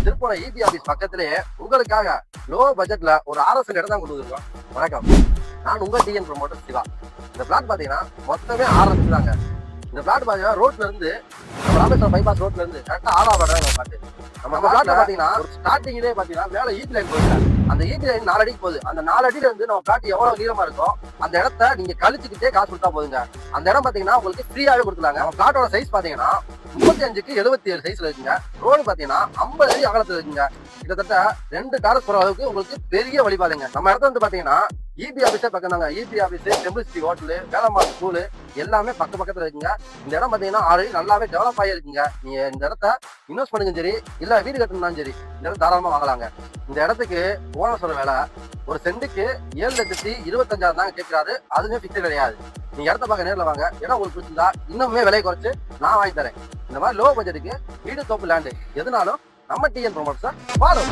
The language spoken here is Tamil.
திருப்பூர் இபி ஆபீஸ் பக்கத்திலேயே உங்களுக்காக லோ பட்ஜெட்ல ஒரு RS இடம் தான் கொண்டு வந்திருக்கோம். வணக்கம், நான் உங்க டிஎன் ப்ரமோட்டர் சிவா. இந்த பிளாட் பாத்தீங்கன்னா மொத்தமே RS தாங்க. இந்த பிளாட் பாத்தீங்கன்னா ரோட்ல இருந்து நம்ம ராமேஸ்வரம் பைபாஸ் ரோட்ல இருந்து கரெக்டா 6வது இடம் பாட்டு. நம்ம பிளாட்ல பாத்தீங்கன்னா ஸ்டார்டிங்லேயே பாத்தீங்கன்னா மேல இபி லைன் போயிருக்காங்க. அந்த இபி லைன் 4 அடிக்கு போகுது. அந்த 4 அடியில இருந்து நம்ம பிளாட் எவ்வளவு நீளமா இருக்கோ அந்த இடத்த நீங்க கழிச்சுக்கிட்டே காசு கொடுத்தா போதுங்க. அந்த இடம் பாத்தீங்கன்னா உங்களுக்கு ஃப்ரீயாவே கொடுத்துருக்காங்க. நம்ம பிளாட்டோட சைஸ் பாத்தீங்கன்னா 35க்கு 77 சைஸ்ல இருக்குங்க. ரோடு பாத்தீங்கன்னா 50 அடி அகலத்துல இருக்குங்க. கிட்டத்தட்ட 2 கார் போற அளவுக்கு உங்களுக்கு பெரிய வழிபாதைங்க. நம்ம இடத்துல வந்து பாத்தீங்கன்னா இபி ஆபீஸே பக்கம் தாங்க. EB office, temple city hotel, Velammal school எல்லாமே பக்கத்துல இருக்குங்க. இந்த இடம் பாத்தீங்கன்னா ஆல்ரெடி நல்லாவே டெவலப் ஆகிருக்குங்க. நீங்க இந்த இடத்த இன்வெஸ்ட் பண்ணுங்க சரி, இல்ல வீடு கட்டணும்னாலும் சரி, இந்த இடம் தாராளமா வாங்கலாங்க. இந்த இடத்துக்கு ஓனர் சொல்ற வேலை ஒரு சென்ட்டுக்கு 7,25,000 தாங்க கேட்கிறாரு. அதுவே பிக்சர் கிடையாது. நீங்க இடத்த பார்க்க நேரில் வாங்க. இடம் உங்களுக்கு பிடிச்சிருந்தா இன்னுமே விலை குறைச்சு நான் வாங்கி தரேன். இந்த மாதிரி லோ பட்ஜெட்டுக்கு வீடு தோப்பு லேண்டு எதுனாலும் நம்ம டிஎன் ப்ரமோட்டர்ஸ் ஃபாலோ.